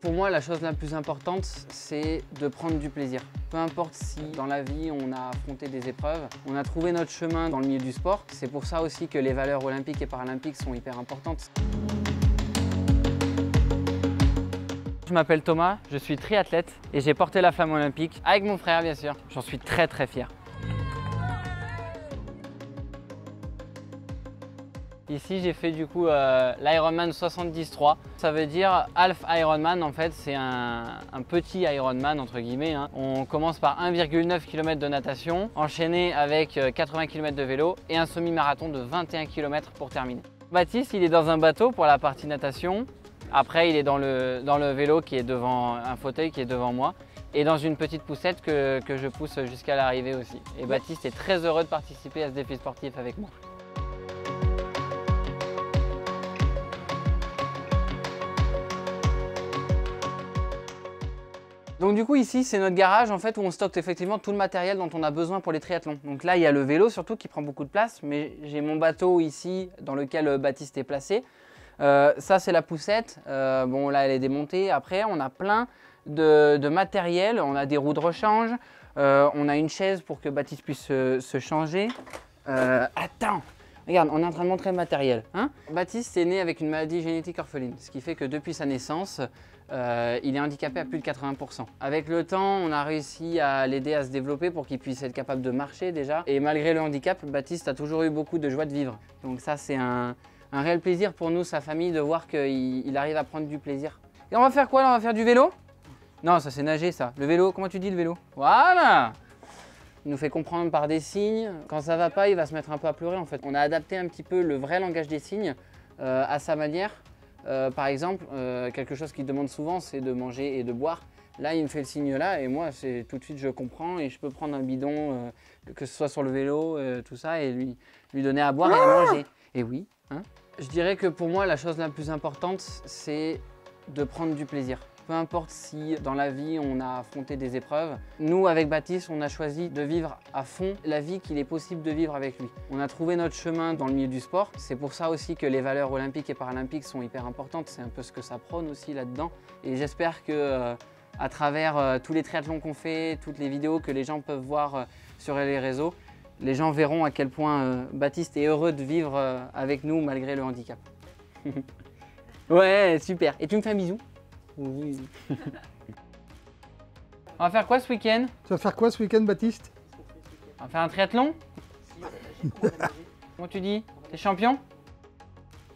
Pour moi, la chose la plus importante, c'est de prendre du plaisir. Peu importe si dans la vie on a affronté des épreuves, on a trouvé notre chemin dans le milieu du sport. C'est pour ça aussi que les valeurs olympiques et paralympiques sont hyper importantes. Je m'appelle Thomas, je suis triathlète et j'ai porté la flamme olympique avec mon frère bien sûr. J'en suis très fier. Ici j'ai fait du coup l'Ironman 73. Ça veut dire Half Ironman, en fait c'est un petit Ironman entre guillemets. Hein. On commence par 1,9 km de natation, enchaîné avec 80 km de vélo et un semi-marathon de 21 km pour terminer. Baptiste il est dans un bateau pour la partie natation. Après il est dans le vélo qui est devant, un fauteuil qui est devant moi. Et dans une petite poussette que je pousse jusqu'à l'arrivée aussi. Et Baptiste est très heureux de participer à ce défi sportif avec moi. Donc du coup ici c'est notre garage en fait où on stocke effectivement tout le matériel dont on a besoin pour les triathlons. Donc là il y a le vélo surtout qui prend beaucoup de place, mais j'ai mon bateau ici dans lequel Baptiste est placé. Ça c'est la poussette, bon là elle est démontée. Après on a plein de matériel, on a des roues de rechange, on a une chaise pour que Baptiste puisse se changer. Attends, regarde, on est en train de montrer le matériel. Hein. Baptiste est né avec une maladie génétique orpheline, ce qui fait que depuis sa naissance, il est handicapé à plus de 80%. Avec le temps, on a réussi à l'aider à se développer pour qu'il puisse être capable de marcher déjà. Et malgré le handicap, Baptiste a toujours eu beaucoup de joie de vivre. Donc ça, c'est un réel plaisir pour nous, sa famille, de voir qu'il arrive à prendre du plaisir. Et on va faire quoi là? On va faire du vélo? Non, ça c'est nager ça. Le vélo, comment tu dis le vélo? Voilà! Il nous fait comprendre par des signes. Quand ça va pas, il va se mettre un peu à pleurer en fait. On a adapté un petit peu le vrai langage des signes à sa manière. Par exemple, quelque chose qu'il demande souvent, c'est de manger et de boire. Là, il me fait le signe là et moi, tout de suite, je comprends et je peux prendre un bidon, que ce soit sur le vélo, tout ça, et lui donner à boire et à manger. Et oui, hein. Je dirais que pour moi, la chose la plus importante, c'est de prendre du plaisir. Peu importe si dans la vie on a affronté des épreuves, nous avec Baptiste on a choisi de vivre à fond la vie qu'il est possible de vivre avec lui. On a trouvé notre chemin dans le milieu du sport, c'est pour ça aussi que les valeurs olympiques et paralympiques sont hyper importantes, c'est un peu ce que ça prône aussi là-dedans. Et j'espère que à travers tous les triathlons qu'on fait, toutes les vidéos que les gens peuvent voir sur les réseaux, les gens verront à quel point Baptiste est heureux de vivre avec nous malgré le handicap. Ouais, super. Et tu me fais un bisou? Oui. On va faire quoi ce week-end? Tu vas faire quoi ce week-end, Baptiste? On va faire un triathlon? Comment tu dis? T'es champion?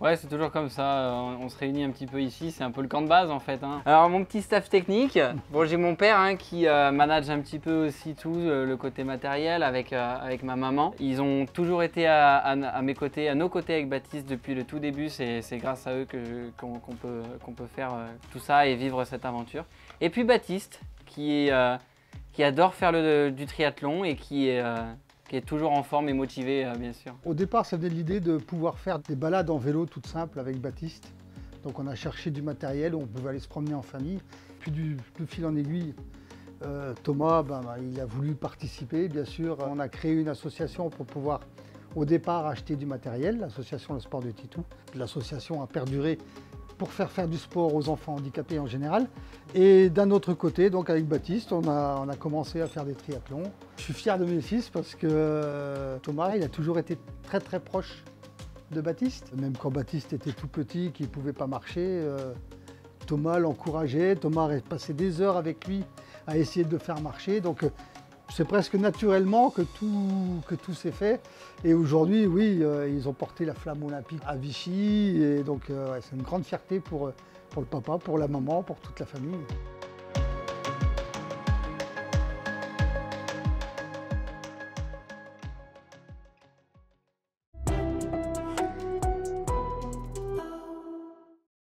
Ouais, c'est toujours comme ça, on se réunit un petit peu ici, c'est un peu le camp de base en fait. Hein. Alors mon petit staff technique, bon j'ai mon père hein, qui manage un petit peu aussi tout le côté matériel avec ma maman. Ils ont toujours été à mes côtés, à nos côtés avec Baptiste depuis le tout début, c'est grâce à eux qu'on peut faire tout ça et vivre cette aventure. Et puis Baptiste qui adore faire du triathlon et qui est toujours en forme et motivé, bien sûr. Au départ, ça venait de l'idée de pouvoir faire des balades en vélo toutes simples avec Baptiste. Donc on a cherché du matériel, on pouvait aller se promener en famille. Puis de fil en aiguille, Thomas, il a voulu participer, bien sûr. On a créé une association pour pouvoir, au départ, acheter du matériel, l'association Le Sport de Titou. L'association a perduré pour faire du sport aux enfants handicapés en général. Et d'un autre côté, donc avec Baptiste, on a commencé à faire des triathlons. Je suis fier de mes fils parce que Thomas, il a toujours été très proche de Baptiste. Même quand Baptiste était tout petit, qu'il ne pouvait pas marcher, Thomas l'encourageait. Thomas a passé des heures avec lui à essayer de le faire marcher. Donc c'est presque naturellement que tout s'est fait. Et aujourd'hui, oui, ils ont porté la flamme olympique à Vichy. Et donc, c'est une grande fierté pour le papa, pour la maman, pour toute la famille.